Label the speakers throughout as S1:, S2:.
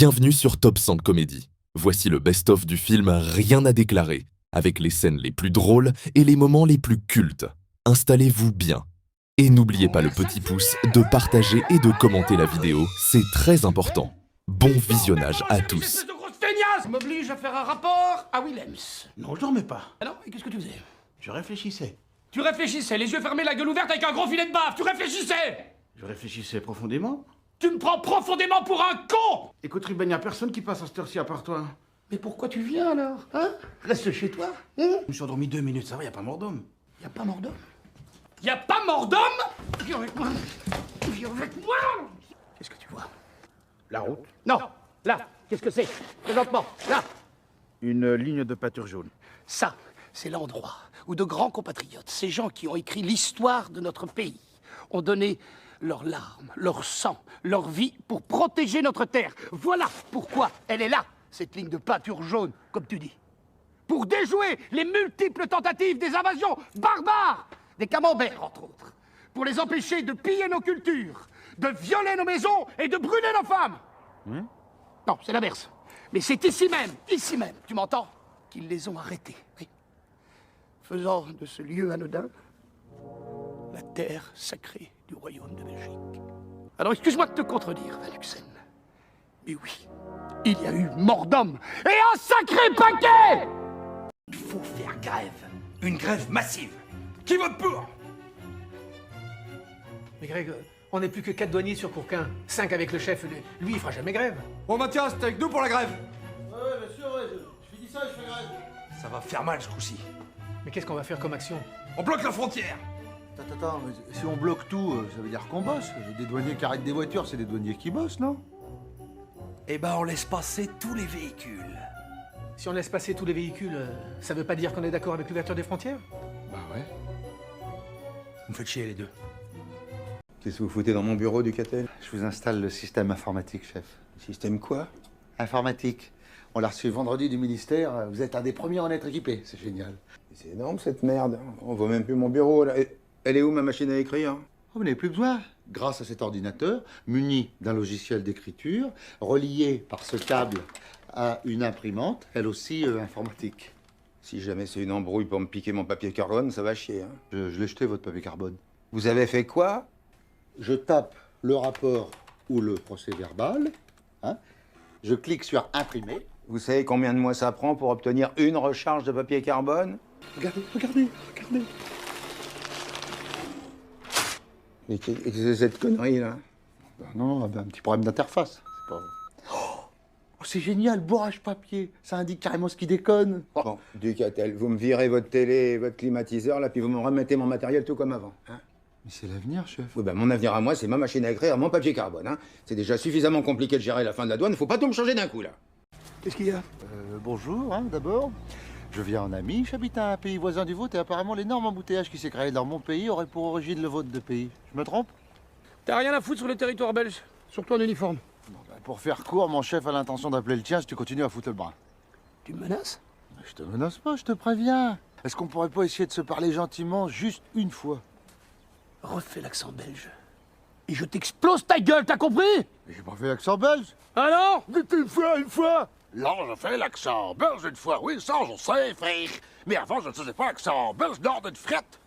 S1: Bienvenue sur Top 100 Comédie. Voici le best-of du film Rien à déclarer, avec les scènes les plus drôles et les moments les plus cultes. Installez-vous bien. Et n'oubliez pas le petit pouce, de partager et de commenter la vidéo, c'est très important. Bon visionnage à tous.
S2: M'oblige à faire un rapport à Willems.
S3: Non, je dormais pas.
S2: Alors, et qu'est-ce que tu faisais?
S3: Je réfléchissais.
S2: Tu réfléchissais, les yeux fermés, la gueule ouverte avec un gros filet de baffe. Tu réfléchissais.
S3: Je réfléchissais profondément.
S2: Tu me prends profondément pour un con.
S3: Écoute, Ruben, y a personne qui passe à cette heure-ci à part toi.
S2: Mais pourquoi tu viens alors? Hein? Reste chez toi.
S3: Je me suis endormi 2 minutes, ça va, y a pas mort d'homme.
S2: Y a pas mort d'homme? Y a pas mort d'homme? Viens avec moi. Viens avec moi. Qu'est-ce que tu vois?
S3: La route.
S2: Non. Là. Qu'est-ce que c'est? Présentement. Là.
S3: Une ligne de pâture jaune.
S2: Ça, c'est l'endroit où de grands compatriotes, ces gens qui ont écrit l'histoire de notre pays, ont donné leurs larmes, leur sang, leur vie pour protéger notre terre. Voilà pourquoi elle est là, cette ligne de pâture jaune, comme tu dis. Pour déjouer les multiples tentatives des invasions barbares, des camemberts, entre autres. Pour les empêcher de piller nos cultures, de violer nos maisons et de brûler nos femmes. Non, c'est l'inverse. Mais c'est ici même, tu m'entends, qu'ils les ont arrêtés. Oui. Faisant de ce lieu anodin la terre sacrée du royaume de Belgique. Alors excuse-moi de te contredire, Van Luxen. Mais oui, il y a eu mort d'homme et un sacré paquet. Il faut faire grève. Une grève massive. Qui vote pour?
S4: Mais Greg, on n'est plus que 4 douaniers sur Courquin. 5 avec le chef. Lui, il fera jamais grève.
S5: Bon Mathias, t'es avec nous pour la grève?
S6: Ouais, bien sûr, ouais, je finis ça et je fais grève.
S5: Ça va faire mal ce coup-ci.
S4: Mais qu'est-ce qu'on va faire comme action?
S5: On bloque la frontière.
S6: Attends, mais si on bloque tout, ça veut dire qu'on bosse. Des douaniers qui arrêtent des voitures, c'est des douaniers qui bossent, non?
S5: Eh ben on laisse passer tous les véhicules.
S4: Si on laisse passer tous les véhicules, ça veut pas dire qu'on est d'accord avec l'ouverture des frontières?
S5: Bah ouais. Vous me faites chier les deux.
S7: Qu'est-ce que vous foutez dans mon bureau, Ducatel?
S6: Je vous installe le système informatique, chef.
S7: Système quoi?
S6: Informatique. On l'a reçu vendredi du ministère. Vous êtes un des premiers à en être équipé. C'est génial.
S7: C'est énorme cette merde. On voit même plus mon bureau là. Elle est où ma machine à écrire?
S6: Oh, vous n'avez plus besoin. Grâce à cet ordinateur, muni d'un logiciel d'écriture, relié par ce câble à une imprimante, elle aussi informatique.
S7: Si jamais c'est une embrouille pour me piquer mon papier carbone, ça va chier. Hein.
S6: Je l'ai jeté, votre papier carbone.
S7: Vous avez fait quoi?
S6: Je tape le rapport ou le procès-verbal. Hein, je clique sur imprimer.
S7: Vous savez combien de mois ça prend pour obtenir une recharge de papier carbone?
S6: Regardez, regardez, regardez.
S7: Mais qu'est-ce que c'est cette connerie là?
S6: Non, un petit problème d'interface. C'est génial, bourrage papier. Ça indique carrément ce qui déconne.
S7: Bon, Ducatel, vous me virez votre télé et votre climatiseur là, puis vous me remettez mon matériel tout comme avant. Hein?
S6: Mais c'est l'avenir, chef.
S7: Oui, ben, mon avenir à moi, c'est ma machine à écrire, mon papier carbone. Hein. C'est déjà suffisamment compliqué de gérer la fin de la douane, faut pas tout me changer d'un coup là.
S2: Qu'est-ce qu'il y a?
S6: Bonjour, hein, d'abord. Je viens en ami, j'habite à un pays voisin du vôtre et apparemment l'énorme embouteillage qui s'est créé dans mon pays aurait pour origine le vôtre de pays. Je me trompe?
S2: T'as rien à foutre sur le territoire belge, surtout en uniforme.
S6: Pour faire court, mon chef a l'intention d'appeler le tien si tu continues à foutre le bras.
S2: Tu me menaces?
S6: Je te menace pas, je te préviens. Est-ce qu'on pourrait pas essayer de se parler gentiment juste une fois?
S2: Refais l'accent belge. Et je t'explose ta gueule, t'as compris?
S6: Mais j'ai pas fait l'accent belge.
S2: Ah non?
S6: Dites une fois.
S8: Là, je fais l'accent belge une fois. Oui, ça, je sais, frère. Mais avant, je ne faisais pas l'accent belge nord d'une frette.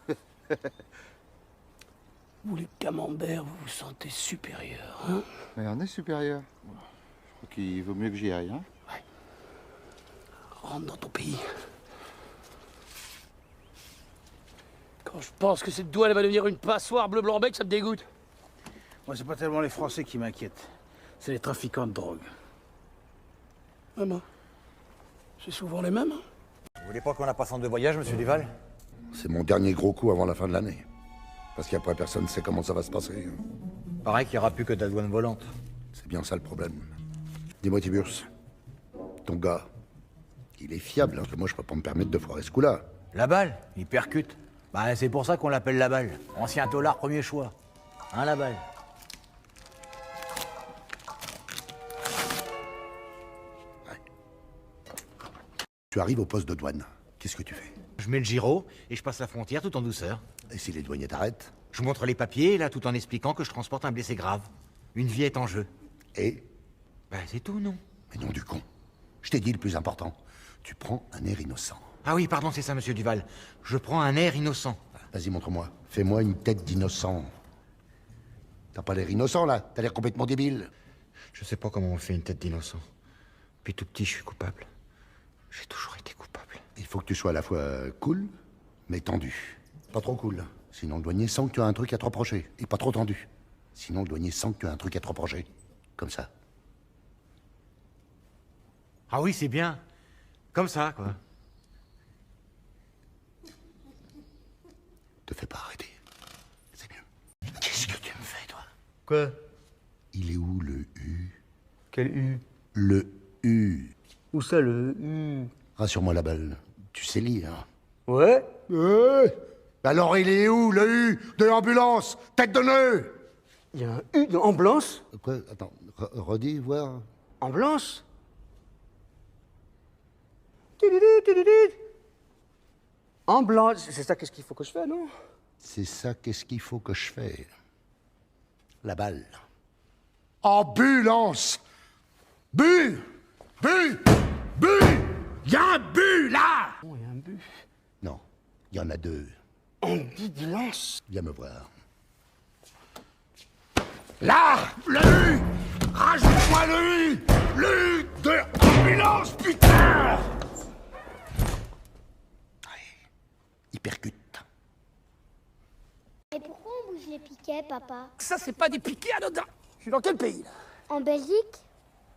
S2: Vous, les camemberts, vous vous sentez supérieurs, hein?
S6: Mais on est supérieur. Je crois qu'il vaut mieux que j'y aille, hein?
S2: Rentre dans ton pays. Quand je pense que cette douane va devenir une passoire bleu-blanc-bec, ça me dégoûte.
S3: Moi, c'est pas tellement les Français qui m'inquiètent. C'est les trafiquants de drogue.
S2: Maman, c'est souvent les mêmes.
S5: Vous voulez pas qu'on la passe en 2 voyages, monsieur Duval?
S9: C'est mon dernier gros coup avant la fin de l'année. Parce qu'après, personne ne sait comment ça va se passer.
S5: Pareil qu'il n'y aura plus que de la douane volante.
S9: C'est bien ça le problème. Dis-moi, Tiburce, ton gars, il est fiable, hein, parce que moi, je peux pas me permettre de foirer ce coup-là.
S5: La balle, il percute. Bah c'est pour ça qu'on l'appelle la balle. Ancien tolard premier choix. Hein, la balle?
S9: Tu arrives au poste de douane. Qu'est-ce que tu fais?
S5: Je mets le gyro et je passe la frontière tout en douceur.
S9: Et si les douaniers t'arrêtent?
S5: Je montre les papiers, là, tout en expliquant que je transporte un blessé grave. Une vie est en jeu.
S9: Et
S5: Bah, c'est tout, non?
S9: Mais non, du con. Je t'ai dit le plus important. Tu prends un air innocent.
S5: Ah oui, pardon, c'est ça, monsieur Duval. Je prends un air innocent.
S9: Vas-y, montre-moi. Fais-moi une tête d'innocent. T'as pas l'air innocent, là. T'as l'air complètement débile.
S5: Je sais pas comment on fait une tête d'innocent. Depuis tout petit, je suis coupable. J'ai toujours été coupable.
S9: Il faut que tu sois à la fois cool, mais tendu. Pas trop cool. Sinon, le douanier sent que tu as un truc à te reprocher. Et pas trop tendu. Sinon, le douanier sent que tu as un truc à te reprocher. Comme ça.
S5: Ah oui, c'est bien. Comme ça, quoi.
S9: Te fais pas arrêter. C'est mieux. Qu'est-ce que tu me fais, toi?
S5: Quoi?
S9: Il est où, le U?
S5: Quel U?
S9: Le U.
S5: Où ça, le U?
S9: Rassure-moi, la balle. Tu sais lire.
S5: Ouais?
S9: Alors, il est où, le U de l'ambulance? Tête de nœud!
S4: Il y a un U de ambulance?
S9: Quoi? Attends, redis, voir.
S4: Ambulance? Ambulance, c'est ça, qu'est-ce qu'il faut que je fasse, non?
S9: C'est ça, qu'est-ce qu'il faut que je fais? La balle. Ambulance! Bu! Bu! Bu! Y a un but, là!
S4: Oh, il y a un but.
S9: Non, il y en a deux.
S4: Ambulance?
S9: Viens me voir.
S8: Là, le U. Rajoute-moi le U. Le U de ambulance, putain.
S9: Il percute.
S10: Et pourquoi on bouge les piquets, papa?
S2: Ça, c'est pas des piquets anodins. Je suis dans quel pays, là?
S10: En Belgique,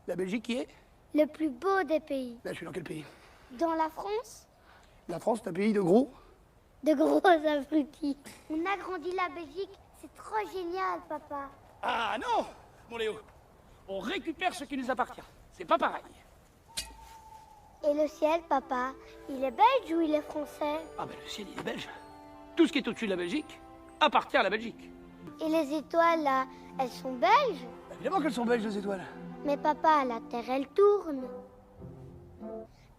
S2: La Belgique qui est?
S10: le plus beau des pays.
S2: Là, je suis dans quel pays?
S10: Dans la France,
S2: La France, c'est un pays de gros.
S10: de gros abrutis. On a grandi la Belgique, c'est trop génial, papa.
S2: Ah non, mon Léo. On récupère ce qui nous appartient. C'est pas pareil.
S10: Et le ciel, papa, il est belge ou il est français?
S2: Ah ben le ciel, il est belge. Tout ce qui est au-dessus de la Belgique appartient à la Belgique.
S10: Et les étoiles, là, elles sont belges?
S2: Évidemment qu'elles sont belges, les étoiles.
S10: Mais papa, la Terre, elle tourne.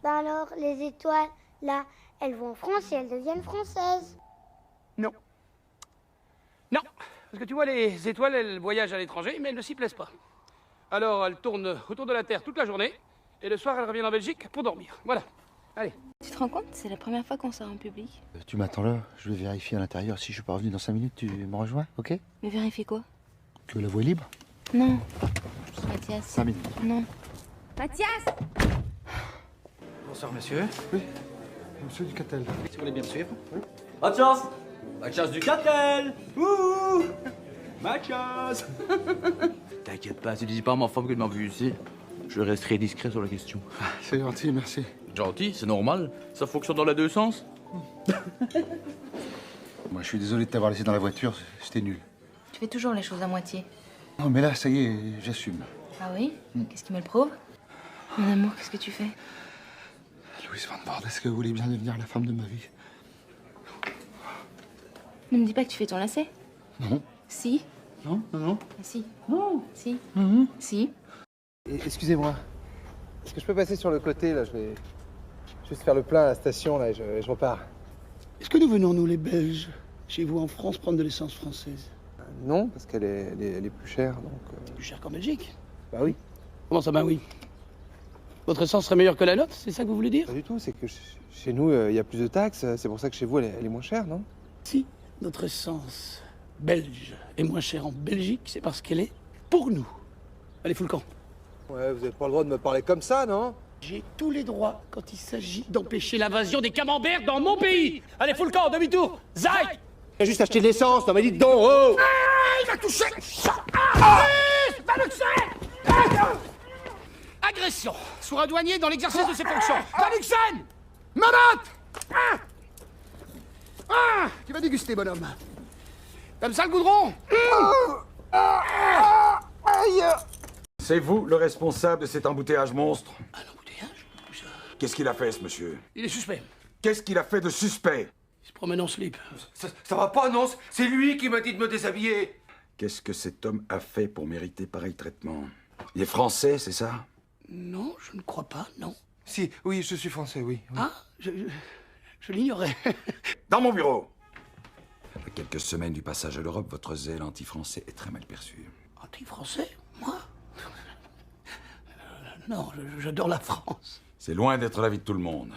S10: Ben alors, les étoiles, là, elles vont en France et elles deviennent françaises.
S2: Non. Non. Parce que tu vois, les étoiles, elles voyagent à l'étranger, mais elles ne s'y plaisent pas. Alors, elles tournent autour de la Terre toute la journée, et le soir, elles reviennent en Belgique pour dormir. Voilà. Allez.
S11: Tu te rends compte? C'est la première fois qu'on sort en public.
S6: Tu m'attends là, je vais vérifier à l'intérieur. Si je suis pas revenu dans 5 minutes, tu me rejoins, ok?
S11: Mais vérifie quoi?
S6: Que la voie est libre?
S11: Non. Mathias.
S6: 5 minutes.
S11: Non. Mathias!
S3: Bonsoir, monsieur.
S6: Oui, monsieur Ducatel.
S3: Si vous voulez bien me suivre.
S12: Mathias! Mathias Ducatel! Ouh! Mathias! T'inquiète pas, si tu dis pas à ma femme que tu m'as vu ici, je resterai discret sur la question.
S6: C'est gentil, merci.
S12: Gentil, c'est normal. Ça fonctionne dans les deux sens.
S6: Moi, je suis désolé de t'avoir laissé dans la voiture, c'était nul.
S11: Tu fais toujours les choses à moitié.
S6: Non, mais là, ça y est, j'assume.
S11: Ah oui? Qu'est-ce qui me le prouve? Mon amour, qu'est-ce que tu fais?
S6: Louise Van Bord, est-ce que vous voulez bien devenir la femme de ma vie?
S11: Ne me dis pas que tu fais ton lacet.
S6: Non.
S11: Si.
S6: Non, non, non.
S11: Mais si.
S6: Non.
S11: Si. Si.
S3: Excusez-moi. Est-ce que je peux passer sur le côté, là? Je vais juste faire le plein à la station, là, et je repars.
S2: Est-ce que nous venons, nous, les Belges, chez vous en France, prendre de l'essence française?
S3: Non, parce qu'elle est plus chère, donc...
S2: Plus cher qu'en Belgique?
S3: Bah oui.
S2: Comment ça, ben oui? Votre essence serait meilleure que la nôtre, c'est ça que vous voulez dire?
S3: Pas du tout, c'est que chez nous, il y a plus de taxes, c'est pour ça que chez vous, elle est moins chère, non?
S2: Si notre essence belge est moins chère en Belgique, c'est parce qu'elle est pour nous. Allez, fous le camp.
S3: Ouais, vous n'avez pas le droit de me parler comme ça, non?
S2: J'ai tous les droits quand il s'agit d'empêcher l'invasion des camemberts dans mon pays. Allez, fous le camp, demi-tour. Zai!
S3: J'ai juste acheté de l'essence, non mais dites donc, oh!
S2: Ah, il m'a touché! Ah, va le tuer! Agression sur un douanier dans l'exercice de ses fonctions. Daluxen! Menottes! Tu vas déguster, bonhomme. Comme ça, le goudron?
S13: C'est vous le responsable de cet embouteillage monstre?
S2: Un embouteillage?
S13: Qu'est-ce qu'il a fait, ce monsieur?
S2: Il est suspect.
S13: Qu'est-ce qu'il a fait de suspect?
S2: Il se promène en slip.
S3: Ça va pas, non? C'est lui qui m'a dit de me déshabiller.
S13: Qu'est-ce que cet homme a fait pour mériter pareil traitement? Il est français, c'est ça?
S2: Non, je ne crois pas, non.
S3: Si, oui, je suis français, oui.
S2: Ah, je l'ignorais.
S13: Dans mon bureau! À quelques semaines du passage à l'Europe, votre zèle anti-français est très mal perçu.
S2: Anti-français? Moi? Non, j'adore la France.
S13: C'est loin d'être la vie de tout le monde.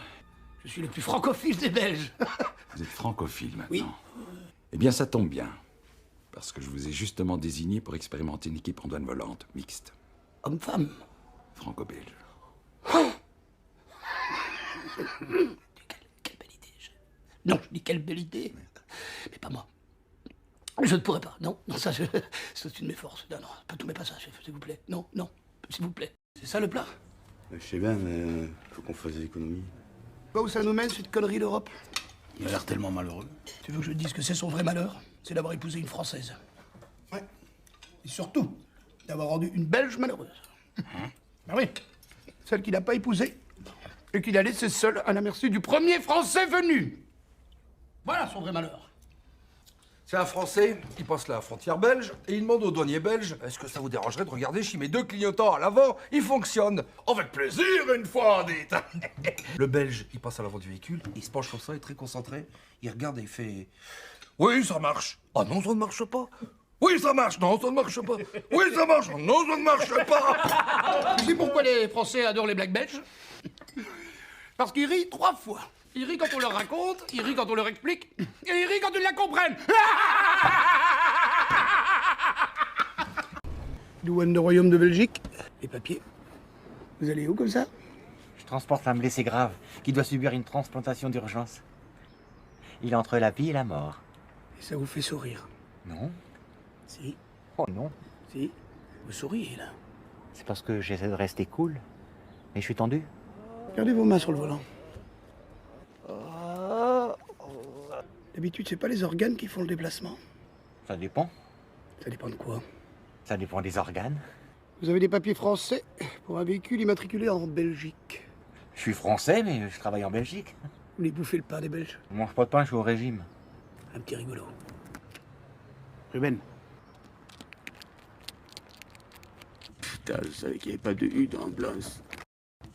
S2: Je suis le plus francophile des Belges.
S13: Vous êtes francophile maintenant.
S2: Oui.
S13: Eh bien, ça tombe bien. Parce que je vous ai justement désigné pour expérimenter une équipe en douane volante, mixte.
S2: Homme-femme.
S13: Franco-belge.
S2: Quelle belle idée. Non, je dis quelle belle idée. Mais pas moi. Je ne pourrais pas. Non, ça, c'est une de mes forces. Non, pas tout, mais pas ça, chef, s'il vous plaît. Non, s'il vous plaît. C'est ça le plat?
S14: Je sais bien, mais faut qu'on fasse des économies.
S2: Où ça nous mène, cette connerie d'Europe?
S8: Il a l'air tellement malheureux.
S2: Tu veux que je te dise que c'est son vrai malheur? C'est d'avoir épousé une Française. Ouais. Et surtout, d'avoir rendu une Belge malheureuse. Ben oui. Celle qu'il n'a pas épousée et qu'il a laissée seule à la merci du premier Français venu. Voilà son vrai malheur.
S15: C'est un Français qui passe la frontière belge et il demande au douanier belge « Est-ce que ça vous dérangerait de regarder si mes deux clignotants à l'avant, ils fonctionnent ?» Avec plaisir, une fois, dites. Le belge, il passe à l'avant du véhicule, il se penche comme ça, il est très concentré, il regarde et il fait « Oui, ça marche. Ah non, ça ne marche pas. Oui, ça marche. Non, ça ne marche pas. Oui, ça marche. Non, ça ne marche pas. »
S2: Tu sais pourquoi les Français adorent les blagues belges? Parce qu'ils rient 3 fois. Ils rient quand on leur raconte, ils rient quand on leur explique, et ils rient quand ils la comprennent. Douane de Royaume de Belgique. Les papiers. Vous allez où comme ça?
S16: Je transporte un blessé grave qui doit subir une transplantation d'urgence. Il est entre la vie et la mort.
S2: Et ça vous fait sourire?
S16: Non.
S2: Si.
S16: Oh non.
S2: Si. Vous souriez là.
S16: C'est parce que j'essaie de rester cool. Mais je suis tendu.
S2: Gardez vos mains sur le volant. D'habitude, c'est pas les organes qui font le déplacement.
S16: Ça dépend.
S2: Ça dépend de quoi?
S16: Ça dépend des organes.
S2: Vous avez des papiers français pour un véhicule immatriculé en Belgique.
S16: Je suis français, mais je travaille en Belgique.
S2: Vous voulez bouffer le pain des Belges?
S16: Je mange pas de pain, je suis au régime.
S2: Un petit rigolo. Ruben.
S14: Putain, je savais qu'il n'y avait pas de U dans Blanche.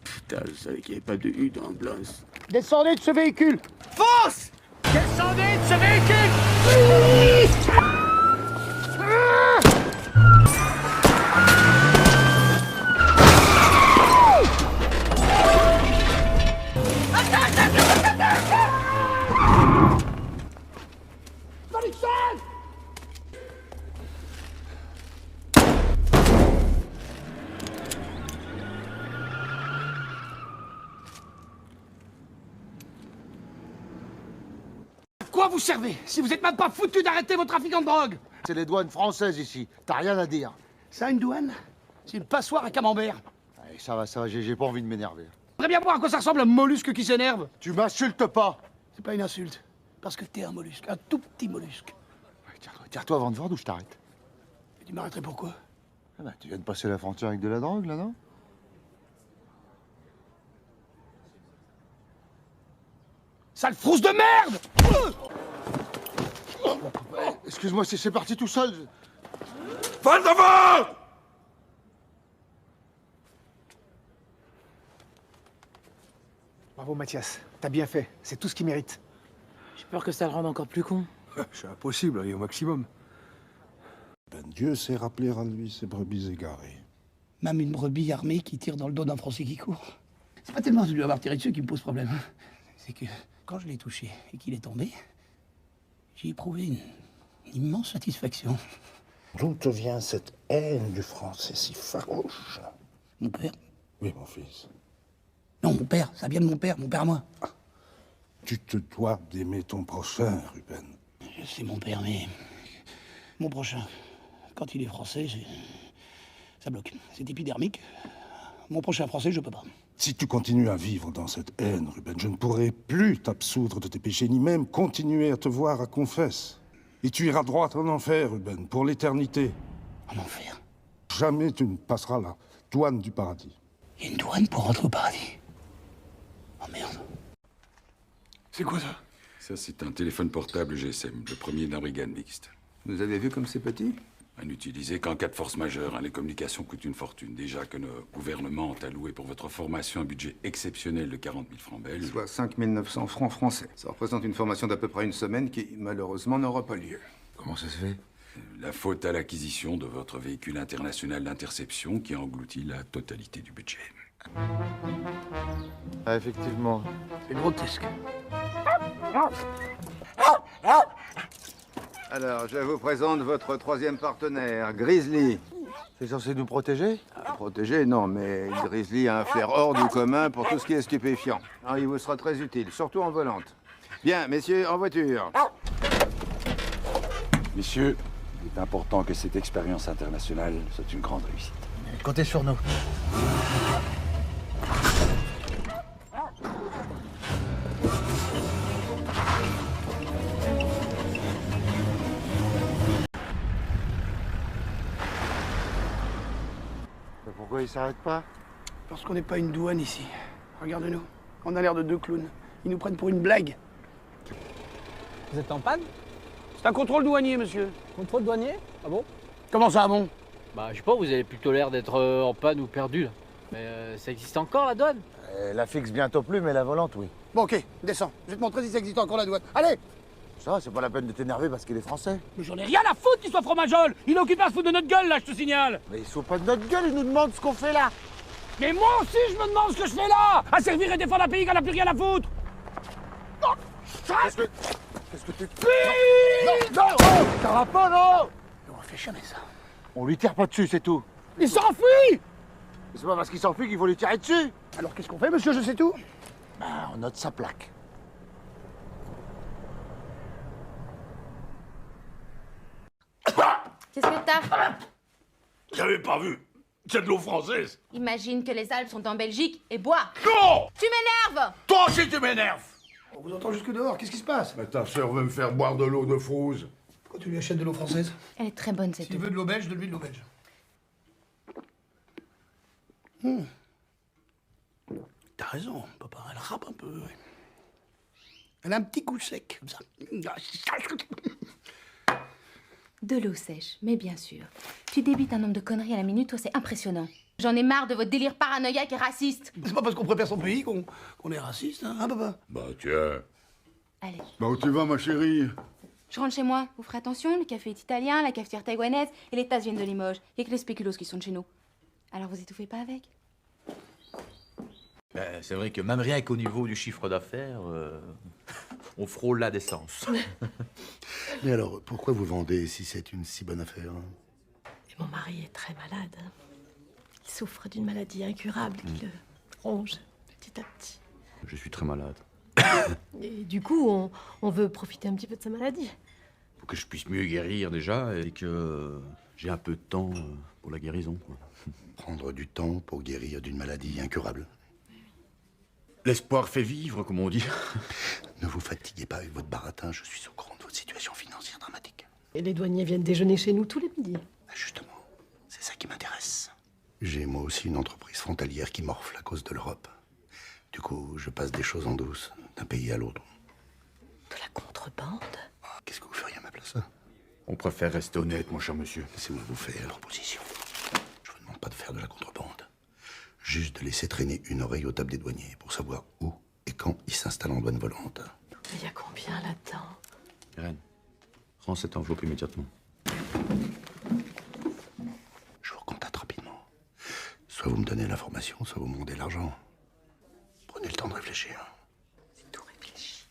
S14: Putain, je savais qu'il n'y avait pas de U dans Blanche.
S2: Descendez de ce véhicule!
S15: Force!
S2: Descendez de ce véhicule! Quoi vous servez si vous êtes même pas foutu d'arrêter vos trafiquants de drogue?
S6: C'est les douanes françaises ici. T'as rien à dire.
S2: Ça, une douane? C'est une passoire à camembert.
S6: Allez, ça va, j'ai pas envie de m'énerver.
S2: J'aimerais bien voir à quoi ça ressemble un mollusque qui s'énerve.
S6: Tu m'insultes pas.
S2: C'est pas une insulte. Parce que t'es un mollusque, un tout petit mollusque.
S6: Ouais, tire-toi avant de voir d'où je t'arrête.
S2: Et tu m'arrêterais pourquoi?
S6: Ah bah, tu viens de passer la frontière avec de la drogue, là, non?
S2: Sale frousse de merde!
S6: Excuse-moi, c'est parti tout seul.
S15: Face devant!
S3: Bravo Mathias, t'as bien fait, c'est tout ce qu'il mérite.
S11: J'ai peur que ça le rende encore plus con.
S15: C'est impossible, allez, au maximum.
S9: Ben Dieu sait rappeler à lui ses brebis égarées.
S2: Même une brebis armée qui tire dans le dos d'un Français qui court. C'est pas tellement de lui avoir tiré dessus qui me pose problème. C'est que quand je l'ai touché et qu'il est tombé, j'ai éprouvé une immense satisfaction.
S9: D'où te vient cette haine du français si farouche?
S2: Mon père?
S9: Oui, mon fils.
S2: Non, mon père, ça vient de mon père à moi.
S9: Tu te dois d'aimer ton prochain, Ruben.
S2: C'est mon père, mais mon prochain, quand il est français, ça bloque. C'est épidermique. Mon prochain français, je peux pas.
S9: Si tu continues à vivre dans cette haine, Ruben, je ne pourrai plus t'absoudre de tes péchés, ni même continuer à te voir à confesse. Et tu iras droit en enfer, Ruben, pour l'éternité.
S2: En enfer?
S9: Jamais tu ne passeras la douane du paradis.
S2: Il y a une douane pour rentrer au paradis? Oh merde.
S15: C'est quoi ça?
S13: Ça, c'est un téléphone portable GSM, le premier d'un brigade mixte.
S7: Vous avez vu comme c'est petit?
S13: À n'utiliser qu'en cas de force majeure. Les communications coûtent une fortune. Déjà que nos gouvernements ont alloué pour votre formation un budget exceptionnel de 40 000 francs belges.
S7: Soit 5 900 francs français. Ça représente une formation d'à peu près une semaine qui, malheureusement, n'aura pas lieu.
S13: Comment ça se fait? La faute à l'acquisition de votre véhicule international d'interception qui engloutit la totalité du budget.
S3: Ah, effectivement.
S2: C'est grotesque.
S7: Alors, je vous présente votre troisième partenaire, Grizzly.
S3: C'est censé nous protéger?
S7: Protéger, non, mais Grizzly a un flair hors du commun pour tout ce qui est stupéfiant. Alors, il vous sera très utile, surtout en volante. Bien, messieurs, en voiture.
S13: Messieurs, il est important que cette expérience internationale soit une grande réussite.
S16: Comptez sur nous.
S3: Pourquoi ils s'arrêtent pas?
S2: Parce qu'on n'est pas une douane ici. Regarde-nous. On a l'air de deux clowns. Ils nous prennent pour une blague.
S4: Vous êtes en panne?
S2: C'est un contrôle douanier, monsieur.
S4: Contrôle douanier? Ah bon?
S2: Comment ça, bon?
S12: Bah, je sais pas, vous avez plutôt l'air d'être en panne ou perdu, là. Mais ça existe encore, la douane?
S3: La fixe bientôt plus, mais la volante, oui.
S2: Bon, ok, descends. Je vais te montrer si ça existe encore la douane. Allez!
S3: Ça, c'est pas la peine de t'énerver parce qu'il est français.
S2: Mais j'en ai rien à foutre qu'il soit fromageol! Il est occupé à se foutre de notre gueule, là, je te signale!
S3: Mais ils sont pas de notre gueule, ils nous demandent ce qu'on fait là!
S2: Mais moi aussi, je me demande ce que je fais là! À servir et défendre un pays qu'on n'a plus rien à foutre!
S3: Qu'est-ce que tu...
S2: Non! Oh, t'auras pas, non! On fait jamais ça.
S3: On lui tire pas dessus, c'est tout.
S2: Il s'enfuit!
S3: C'est pas parce qu'il s'enfuit qu'il faut lui tirer dessus.
S2: Alors qu'est-ce qu'on fait, monsieur, je sais tout?
S3: Bah, on note sa plaque.
S11: Qu'est-ce que t'as?
S8: J'avais pas vu. C'est de l'eau française.
S11: Imagine que les Alpes sont en Belgique et bois.
S8: Non!
S11: Tu m'énerves!
S8: Toi aussi, tu m'énerves!
S2: On vous entend jusque dehors, qu'est-ce qui se passe?
S8: Mais ta sœur veut me faire boire de l'eau de Frouze.
S2: Pourquoi tu lui achètes de l'eau française?
S11: Elle est très bonne, cette
S2: S'il
S11: eau.
S2: veut de l'eau belge, donne-lui de l'eau belge. T'as raison, papa, elle râpe un peu. Ouais. Elle a un petit goût sec, comme ça.
S11: De l'eau sèche, mais bien sûr. Tu débites un nombre de conneries à la minute, toi, c'est impressionnant. J'en ai marre de votre délire paranoïaque et raciste.
S2: C'est pas parce qu'on préfère son pays qu'on est raciste, hein, papa?
S8: Bah tiens.
S11: Allez.
S8: Bah où tu vas, ma chérie?
S11: Je rentre chez moi. Vous ferez attention, le café est italien, la cafetière taïwanaise et les tasses viennent de Limoges. Il y a que les spéculoos qui sont de chez nous. Alors vous étouffez pas avec?
S12: Ben, c'est vrai que même rien qu'au niveau du chiffre d'affaires, on frôle la décence.
S9: Mais alors, pourquoi vous vendez si c'est une si bonne affaire?
S17: Et mon mari est très malade. Il souffre d'une maladie incurable qui le ronge petit à petit.
S12: Je suis très malade.
S17: Et du coup, on veut profiter un petit peu de sa maladie.
S12: Pour que je puisse mieux guérir déjà et que j'ai un peu de temps pour la guérison, quoi.
S9: Prendre du temps pour guérir d'une maladie incurable.
S12: L'espoir fait vivre, comme on dit.
S9: Ne vous fatiguez pas avec votre baratin, je suis au courant de votre situation financière dramatique.
S17: Et les douaniers viennent déjeuner chez nous tous les midis.
S9: Justement, c'est ça qui m'intéresse. J'ai moi aussi une entreprise frontalière qui morfle à cause de l'Europe. Du coup, je passe des choses en douce, d'un pays à l'autre.
S17: De la contrebande?
S9: Qu'est-ce que vous feriez à ma place?
S12: On préfère rester honnête, mon cher monsieur.
S9: Laissez-moi vous faire proposition. Je vous demande pas de faire de la contrebande. Juste de laisser traîner une oreille aux tables des douaniers pour savoir où et quand ils s'installent en douane volante.
S17: Il y a combien là-dedans?
S12: Irène, rends cette enveloppe immédiatement.
S9: Je vous recontacte rapidement. Soit vous me donnez l'information, soit vous me rendez l'argent. Prenez le temps de réfléchir.
S17: C'est tout réfléchi.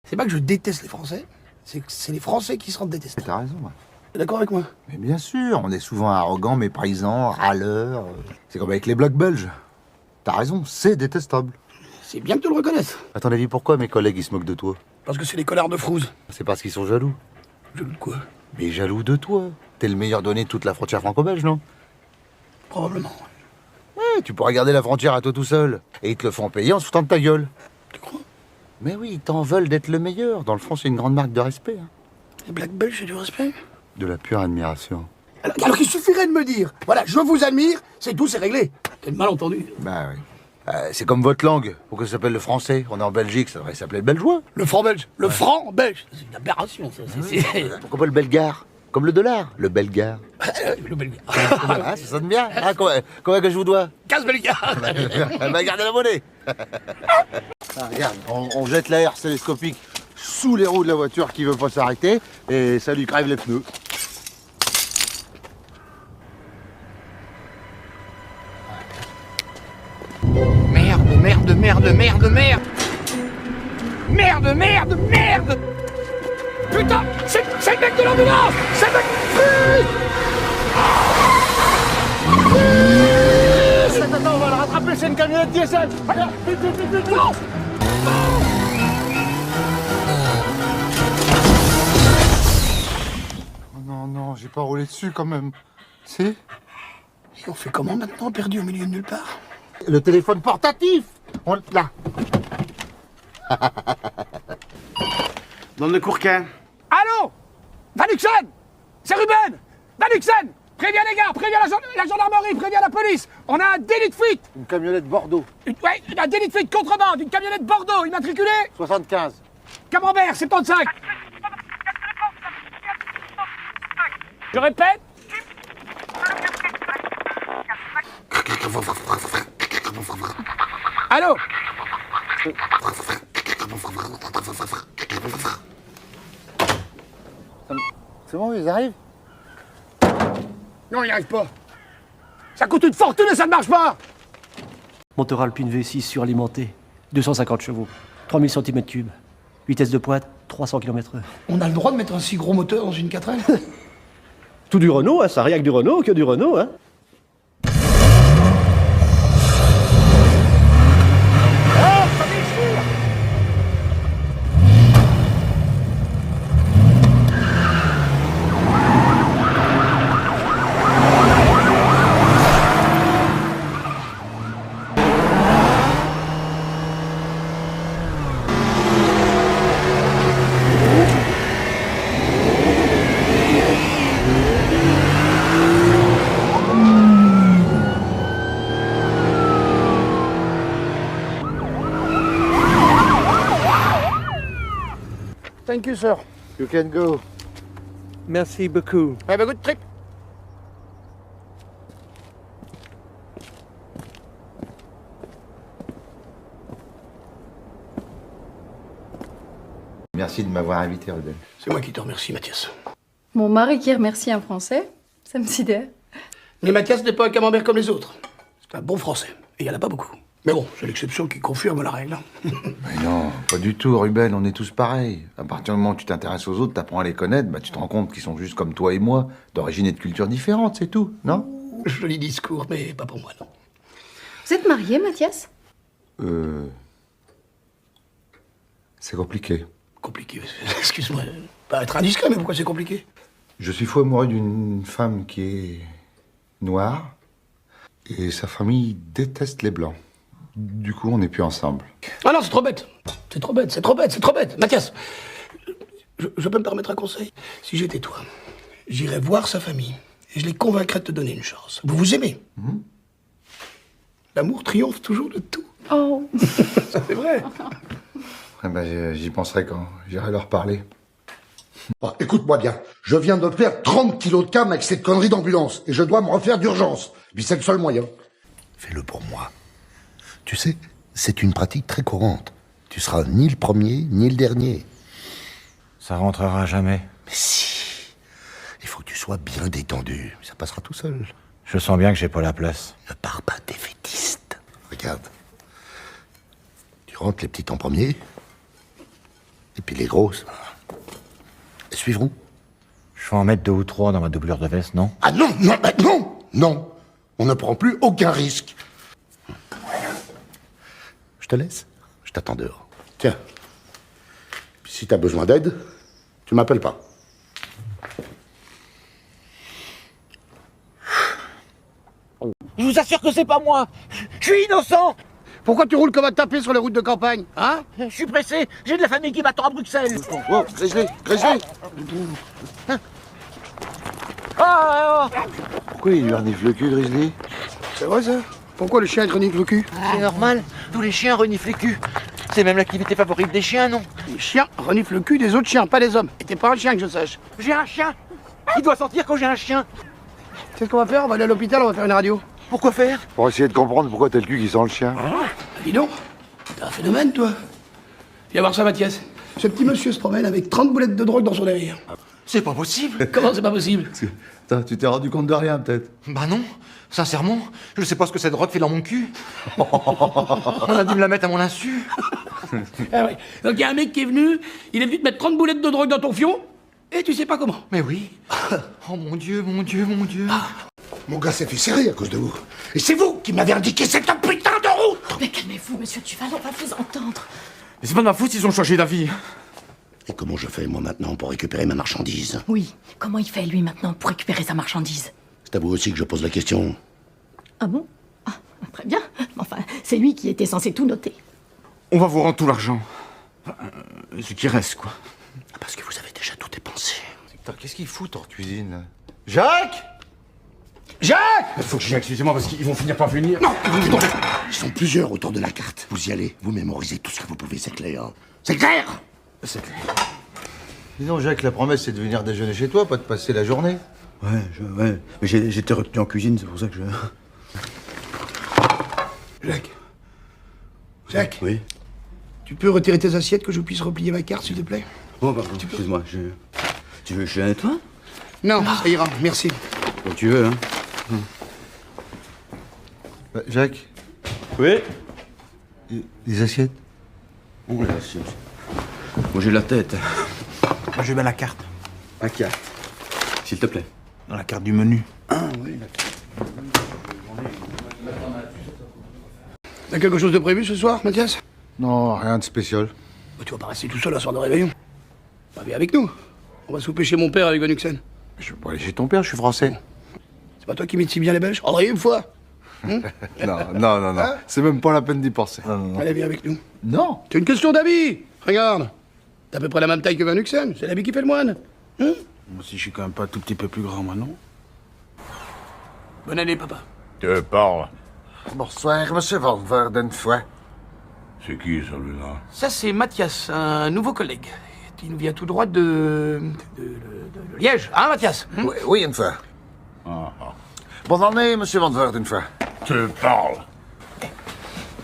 S2: C'est pas que je déteste les Français, c'est que c'est les Français qui se rendent détestés.
S3: T'as raison, ouais.
S2: T'es d'accord avec moi?
S3: Mais bien sûr, on est souvent arrogants, méprisants, râleurs. C'est comme avec les blocs belges. T'as raison, c'est détestable.
S2: C'est bien que tu le reconnaisses.
S3: À ton avis, pourquoi mes collègues ils se moquent de toi?
S2: Parce que c'est les connards de Frouze.
S3: C'est parce qu'ils sont jaloux.
S2: Jaloux de quoi?
S3: Mais jaloux de toi. T'es le meilleur donné de toute la frontière franco-belge, non?
S2: Probablement.
S3: Ouais, tu pourras garder la frontière à toi tout seul. Et ils te le font payer en se foutant de ta gueule.
S2: Tu crois?
S3: Mais oui, ils t'en veulent d'être le meilleur. Dans le fond, c'est une grande marque de respect. Hein.
S2: Les Black Belges, c'est du respect?
S3: De la pure admiration.
S2: Alors il suffirait de me dire, voilà, je vous admire, c'est tout, c'est réglé. Quel malentendu.
S3: Bah oui. C'est comme votre langue. Pourquoi ça s'appelle le français? On est en Belgique, ça devrait s'appeler le belgeois.
S2: Le franc belge. Le franc belge. C'est une aberration, ça.
S3: Pourquoi pas le belgare? Comme le dollar, le belgare.
S2: Le belgare.
S3: Ah, ça sonne bien. Ah, combien que je vous dois?
S2: 15 belgares.
S3: Bah, gardez la monnaie. Ah, regarde, on jette l'air télescopique sous les roues de la voiture qui veut pas s'arrêter et ça lui crève les pneus.
S2: merde, merde, merde, merde. Merde, merde, merde. Putain, c'est le mec de l'ambulance. C'est le mec... Attends, on va le rattraper, c'est une camionnette diesel. Regarde, vite, vite, vite, vite, non.
S6: Oh non, non, j'ai pas roulé dessus quand même. Si?
S2: Et on fait comment maintenant, perdu au milieu de nulle part?
S6: Le téléphone portatif. Là.
S16: Dans le Courquin.
S2: Allô? Van Uxen. C'est Ruben. Van Uxen. Préviens les gars, préviens la gendarmerie, préviens la police. On a un délit de fuite.
S6: Une camionnette Bordeaux.
S2: Ouais, un délit de fuite contrebande, une camionnette Bordeaux, immatriculée
S6: 75.
S2: Camembert, 75. Je répète. Allô?
S6: C'est bon, ils arrivent?
S2: Non, il n'y arrive pas. Ça coûte une fortune et ça ne marche pas.
S18: Moteur Alpine V6 suralimenté, 250 chevaux, 3000 cm3, vitesse de pointe, 300 km/h.
S2: On a le droit de mettre un si gros moteur dans une 4L?
S18: Tout du Renault, hein, ça rien que du Renault, que du Renault, hein.
S2: Thank you, sir.
S6: You can go.
S18: Merci beaucoup.
S2: Have a good trip.
S6: Merci de m'avoir invité, Ruben.
S2: C'est moi qui te remercie, Mathias.
S19: Mon mari qui remercie un Français, ça me sidère.
S2: Mais Mathias n'est pas un camembert comme les autres. C'est un bon Français. Et il n'y en a pas beaucoup. Mais bon, c'est l'exception qui confirme la règle.
S7: Mais non, pas du tout, Ruben, on est tous pareils. À partir du moment où tu t'intéresses aux autres, t'apprends à les connaître, bah, tu te rends compte qu'ils sont juste comme toi et moi, d'origine et de culture différentes, c'est tout, non?
S2: Joli discours, mais pas pour moi, non.
S19: Vous êtes marié, Mathias?
S6: C'est compliqué.
S2: Compliqué, excuse-moi. Pas être indiscret, mais pourquoi c'est compliqué?
S6: Je suis fou amoureux d'une femme qui est noire, et sa famille déteste les blancs. Du coup, on n'est plus ensemble.
S2: Ah non, c'est trop bête. C'est trop bête, c'est trop bête, c'est trop bête. Mathias, je peux me permettre un conseil? Si j'étais toi, j'irais voir sa famille et je les convaincrais de te donner une chance. Vous vous aimez. L'amour triomphe toujours de tout.
S19: Oh.
S2: C'est vrai.
S6: Eh ben, j'y penserai quand j'irai leur parler.
S9: Bon, écoute-moi bien, je viens de perdre 30 kilos de cam avec cette connerie d'ambulance et je dois me refaire d'urgence. Puis c'est le seul moyen. Fais-le pour moi. Tu sais, c'est une pratique très courante. Tu seras ni le premier, ni le dernier.
S5: Ça rentrera jamais.
S9: Mais si. Il faut que tu sois bien détendu. Ça passera tout seul.
S5: Je sens bien que j'ai pas la place.
S9: Ne pars pas défaitiste. Regarde. Tu rentres les petites en premier. Et puis les grosses. Elles suivront.
S5: Je vais en mettre 2 ou 3 dans ma doublure de veste, non?
S9: Ah non, non, bah non, non. On ne prend plus aucun risque. Je te laisse. Je t'attends dehors. Tiens. Puis si t'as besoin d'aide, tu m'appelles pas.
S16: Je vous assure que c'est pas moi. Je suis innocent.
S2: Pourquoi tu roules comme un tapé sur les routes de campagne, hein?
S16: Je suis pressé. J'ai de la famille qui m'attend à Bruxelles.
S6: Oh, Grizzly, Grizzly. Pourquoi il lui renifle le cul, Grizzly?
S2: C'est vrai, ça? Pourquoi le chien renifle le cul?
S16: C'est normal. Tous les chiens reniflent les culs. C'est même l'activité favorite des chiens, non?
S2: Les chiens reniflent le cul des autres chiens, pas des hommes. Et t'es pas un chien que je sache.
S16: J'ai un chien. Il doit sentir quand j'ai un chien.
S2: Tu sais ce qu'on va faire? On va aller à l'hôpital, on va faire une radio.
S16: Pourquoi faire?
S6: Pour essayer de comprendre pourquoi t'as le cul qui sent le chien.
S2: Dis donc, t'es un phénomène, toi. Viens voir ça, Mathias. Ce petit monsieur se promène avec 30 boulettes de drogue dans son derrière.
S20: C'est pas possible.
S2: Comment c'est pas possible?
S7: Attends, tu t'es rendu compte de rien, peut-être?
S20: Bah non, sincèrement, je sais pas ce que cette drogue fait dans mon cul. On a dû me la mettre à mon insu.
S2: Ah ouais. Donc il y a un mec qui est venu, il est venu te mettre 30 boulettes de drogue dans ton fion, et tu sais pas comment.
S20: Mais oui. Oh mon Dieu, mon Dieu, mon Dieu.
S9: Mon gars s'est fait serrer à cause de vous. Et c'est vous qui m'avez indiqué cette putain de route.
S17: Mais calmez-vous, monsieur Duval, on va vous entendre.
S20: Mais c'est pas de ma faute s'ils ont changé d'avis.
S9: Et comment je fais, moi, maintenant, pour récupérer ma marchandise?
S17: Oui, comment il fait, lui, maintenant, pour récupérer sa marchandise?
S9: C'est à vous aussi que je pose la question.
S17: Ah bon? Ah, très bien. Enfin, c'est lui qui était censé tout noter.
S20: On va vous rendre tout l'argent. Ce qui reste, quoi.
S9: Parce que vous avez déjà tout dépensé.
S3: Putain, qu'est-ce qu'ils foutent en cuisine, là?
S20: Jacques! Jacques! Faut que j'y aille, excusez-moi, parce qu'ils vont finir par venir.
S9: Non, ils sont plusieurs autour de la carte. Vous y allez, vous mémorisez tout ce que vous pouvez, c'est clair. C'est clair?
S20: C'est clair.
S3: Dis donc, Jacques, la promesse, c'est de venir déjeuner chez toi, pas de passer la journée.
S20: Ouais. Mais j'étais retenu en cuisine, c'est pour ça que je...
S2: Jacques,
S20: Oui.
S2: tu peux retirer tes assiettes que je puisse replier ma carte, s'il te plaît?
S20: Oh, pardon, excuse-moi, Tu veux que je la nettoie?
S2: Non, ça ira, merci.
S20: Quand tu veux, hein.
S3: Jacques?
S20: Oui?
S3: Les assiettes?
S20: Oh, les assiettes. Moi, j'ai la tête. Moi, je mets la carte. La carte. S'il te plaît. Dans la carte du menu. Ah, oui, la carte.
S2: T'as quelque chose de prévu ce soir, Mathias?
S3: Non, rien de spécial.
S2: Tu vas pas rester tout seul à soir de réveillon. Bah, viens avec nous. On va souper chez mon père avec Van Huxen.
S3: Je vais pas aller chez ton père, je suis français.
S2: C'est pas toi qui imites si bien les Belges? André, une fois.
S3: Non. Hein? C'est même pas la peine d'y penser. Non.
S2: Allez, viens avec nous.
S3: Non.
S2: C'est une question d'habit. Regarde. T'as à peu près la même taille que Van Huxen. C'est l'habit qui fait le moine.
S20: Moi aussi, je suis quand même pas un tout petit peu plus grand, moi, non?
S2: Bonne année, papa.
S13: Tu parles.
S9: Bonsoir, monsieur Van Verdenfoy.
S13: C'est qui, celui-là?
S2: Ça, c'est Mathias, un nouveau collègue. Il nous vient tout droit de Liège. Hein, Mathias?
S9: Oui, une fois. Bonne année, monsieur Van Verdenfoy.
S13: Tu parles.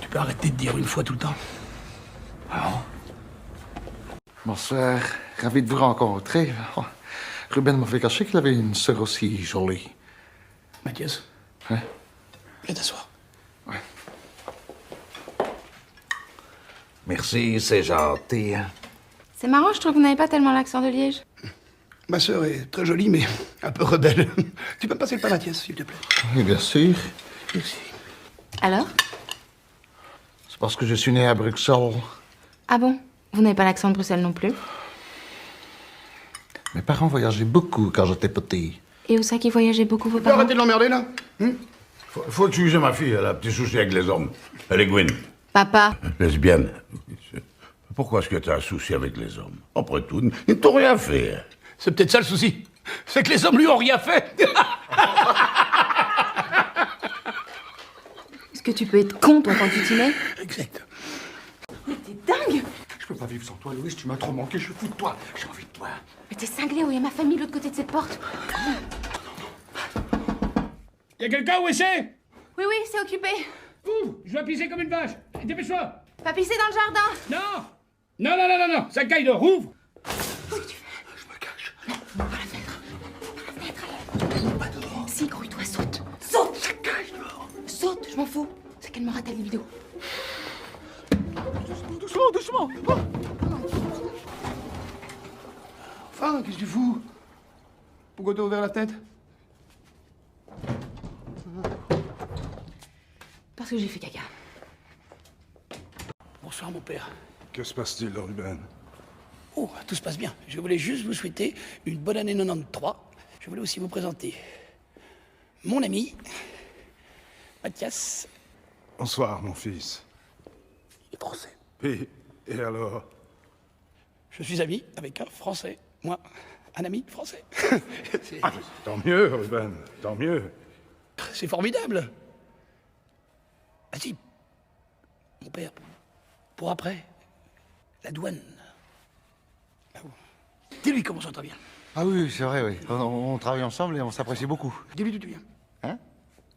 S2: Tu peux arrêter de dire une fois tout le temps.
S9: Bonsoir, ravi de vous rencontrer. Ruben m'a fait cacher qu'il avait une sœur aussi jolie.
S2: Mathias?
S9: Ouais.
S2: Viens t'asseoir.
S9: Merci, c'est gentil.
S11: C'est marrant, je trouve que vous n'avez pas tellement l'accent de Liège.
S2: Ma sœur est très jolie, mais un peu rebelle. Tu peux me passer le pain, Mathias, s'il te plaît?
S9: Oui, bien sûr.
S2: Merci.
S11: Alors?
S9: C'est parce que je suis né à Bruxelles.
S11: Ah bon? Vous n'avez pas l'accent de Bruxelles non plus?
S9: Mes parents voyageaient beaucoup quand j'étais petit.
S11: Et où ça qui voyageait beaucoup, vos
S2: Tu peux
S11: parents?
S2: arrêter de l'emmerder, là?
S13: Faut excuser ma fille, elle a un petit souci avec les hommes. Elle est Gwyn.
S11: Papa.
S13: Lesbienne. Pourquoi est-ce que tu as un souci avec les hommes? Après tout, ils ne t'ont rien fait.
S2: C'est peut-être ça le souci. C'est que les hommes lui ont rien fait.
S11: Est-ce que tu peux être con, toi, quand tu t'y mets?
S2: Exact.
S11: Mais t'es dingue!
S9: Je peux pas vivre sans toi, Louise, tu m'as trop manqué, je suis fou de toi. J'ai envie de toi.
S11: Mais t'es cinglé, où il y a ma famille de l'autre côté de cette porte.
S2: Y a quelqu'un où c'est?
S11: Oui, c'est occupé.
S2: Ouh, je dois pisser comme une vache. Dépêche-toi.
S11: Pas pisser dans le jardin.
S2: Non. Non. Ça caille dehors. Ouvre.
S11: Si, grouille-toi, saute. Saute. Saute, je m'en fous. C'est qu'elle me rate les vidéos.
S2: Doucement. Enfin, qu'est-ce que tu fous? Pourquoi t'as ouvert la tête?
S11: Parce que j'ai fait caca.
S2: Bonsoir, mon père.
S13: Que se passe-t-il, Ruben?
S2: Oh, tout se passe bien. Je voulais juste vous souhaiter une bonne année 93. Je voulais aussi vous présenter mon ami, Mathias.
S13: Bonsoir, mon fils.
S2: Il est français.
S13: Et alors?
S2: Je suis ami avec un Français. Moi, un ami français.
S13: Tant mieux, Ruben, tant mieux.
S2: C'est formidable. Ah si, mon père, pour après, la douane. Ah bon. Dis-lui comment ça va bien.
S3: Ah oui, c'est vrai, oui. On travaille ensemble et on s'apprécie beaucoup.
S2: Dis-lui d'où tu viens.
S3: Hein?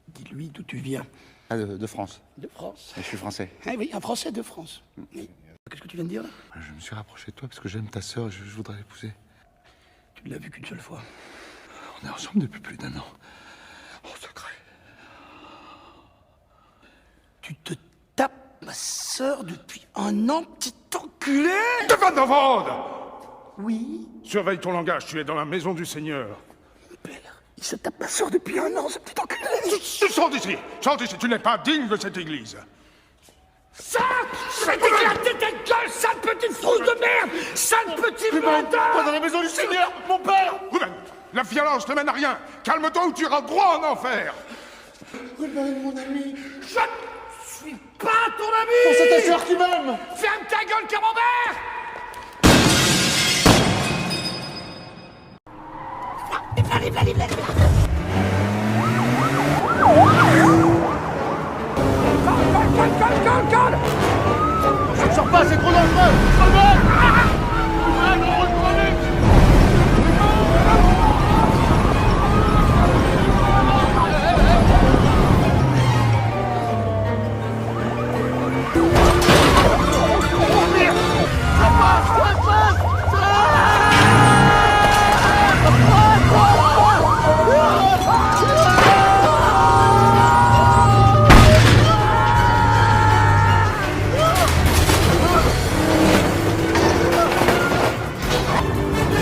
S2: Dis-lui d'où tu viens.
S3: Ah, de France.
S2: De France.
S3: Et je suis français.
S2: Ah oui, un Français de France. Oui. Qu'est-ce que tu viens de dire là?
S3: Je me suis rapproché de toi parce que j'aime ta sœur et je voudrais l'épouser.
S15: Tu l'as vu qu'une seule fois. On est ensemble depuis plus d'1 an. En secret.
S2: Tu te tapes ma sœur depuis 1 an, petit enculé!
S8: De Van der Vande!
S2: Oui?
S8: Surveille ton langage, tu es dans la maison du Seigneur.
S2: Il se tape ma sœur depuis 1 an, ce petit enculé!
S8: Sors d'ici! Sors d'ici, tu n'es pas digne de cette église.
S2: Ça! Je vais t'éclater ta gueule, sale petite frousse de merde! Sale petit menteur!
S8: Pas dans la maison du Seigneur, mon père! Ruben, la violence ne mène à rien. Calme-toi ou tu iras droit en enfer.
S2: Ruben, mon ami! Je ne suis pas ton ami!
S8: Oh, c'est ta sœur qui m'aime!
S2: Ferme ta gueule, camembert!
S8: Calme! Je ne sors pas, c'est trop dangereux!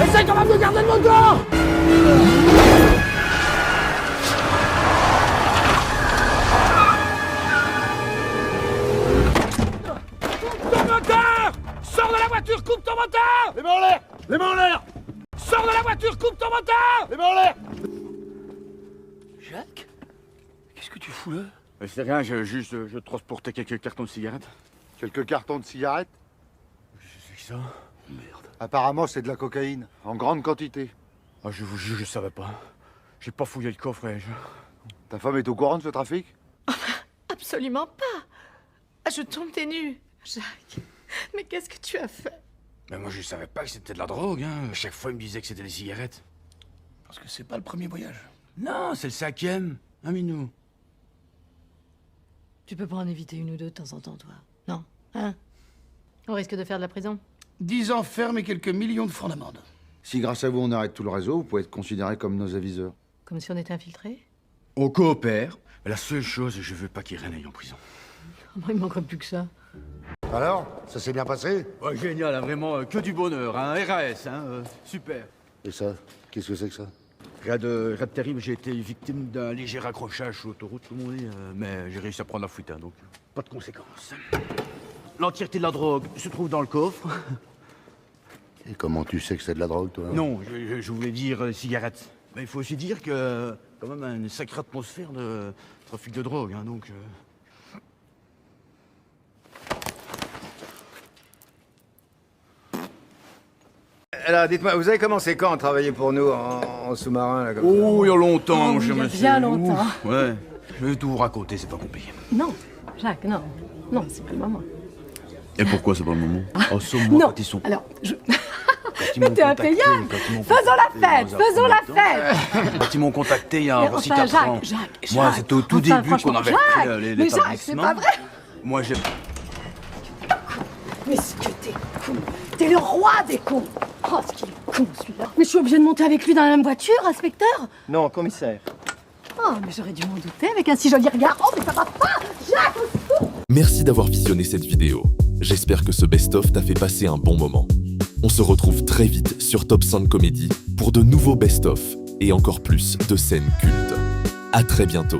S2: Essaye quand même de garder le moteur! Coupe ton moteur! Sors de la voiture, coupe ton moteur!
S8: Les mains en l'air! Les mains en l'air!
S2: Sors de la voiture, coupe ton moteur!
S8: Les mains en l'air!
S2: Jacques? Qu'est-ce que tu fous là?
S20: C'est rien, je transportais quelques cartons de cigarettes.
S6: Quelques cartons de cigarettes?
S20: C'est ça?
S6: Merde. Apparemment, c'est de la cocaïne, en grande quantité.
S20: Ah, je vous jure, je savais pas. J'ai pas fouillé le coffre et
S6: Ta femme est au courant de ce trafic?
S17: Absolument pas. Ah, je tombe tes nus. Jacques, mais qu'est-ce que tu as fait?
S20: Mais moi, je savais pas que c'était de la drogue, hein. Chaque fois, il me disait que c'était des cigarettes.
S2: Parce que c'est pas le premier voyage.
S20: Non, c'est le 5e. Hein, Minou?
S17: Tu peux pas en éviter 1 ou 2 de temps en temps, toi. Non, hein? On risque de faire de la prison.
S2: 10 ans ferme et quelques millions de francs d'amende.
S6: Si grâce à vous on arrête tout le réseau, vous pouvez être considérés comme nos aviseurs.
S17: Comme si on était infiltrés.
S20: On coopère. La seule chose, je veux pas qu'il y ait rien aille en prison.
S17: Oh, il manquerait plus que ça.
S9: Alors, ça s'est bien passé?
S20: Ouais, génial, hein, vraiment, que du bonheur, hein. RAS, hein, super.
S9: Et ça, qu'est-ce que c'est que ça?
S20: Rien de terrible, j'ai été victime d'un léger accrochage sur l'autoroute, tout le monde dit, mais j'ai réussi à prendre la fuite, hein, donc pas de conséquences. L'entièreté de la drogue se trouve dans le coffre.
S9: Et comment tu sais que c'est de la drogue, toi?
S20: Non, je voulais dire cigarettes. Mais il faut aussi dire que, quand même, une sacrée atmosphère de trafic de drogue, hein, donc...
S5: Alors, dites-moi, vous avez commencé quand à travailler pour nous en sous-marin, là, comme ça?
S20: Oh, il y a longtemps,
S17: Oh,
S20: je
S17: il y a
S20: me
S17: bien longtemps.
S20: Ouais, je vais tout vous raconter, c'est pas compliqué.
S17: Non, Jacques, non. Non, c'est pas le moment.
S20: Et pourquoi c'est pas le moment? Oh,
S17: Non,
S20: quand ils sont...
S17: alors, je...
S20: Quand ils
S17: Mais
S20: m'ont
S17: t'es un
S20: contacté,
S17: payable.
S20: quand ils m'ont
S17: Faisons la
S20: contacté
S17: fête,
S20: dans un
S17: faisons la
S20: premier temps,
S17: fête.
S20: Quand ils m'ont contacté il y a un
S17: Mais
S20: voici
S17: enfin,
S20: 4 ans.
S17: Jacques,
S20: Moi,
S17: Jacques,
S20: c'était au tout
S17: enfin,
S20: début qu'on
S17: franchement,
S20: avait
S17: Jacques,
S20: repris
S17: mais
S20: l'établissement.
S17: Jacques, c'est pas vrai.
S20: Moi, j'ai...
S17: Mais ce que t'es con. T'es le roi des cons. Oh, ce qu'il est con, celui-là. Mais je suis obligée de monter avec lui dans la même voiture, inspecteur?
S16: Non, commissaire.
S17: Oh, mais j'aurais dû m'en douter avec un si joli regard. Oh, mais ça va pas. Jacques, au secours.
S1: Merci d'avoir visionné cette vidéo. J'espère que ce best-of t'a fait passer un bon moment. On se retrouve très vite sur Top Sound Comedy pour de nouveaux best-of et encore plus de scènes cultes. À très bientôt.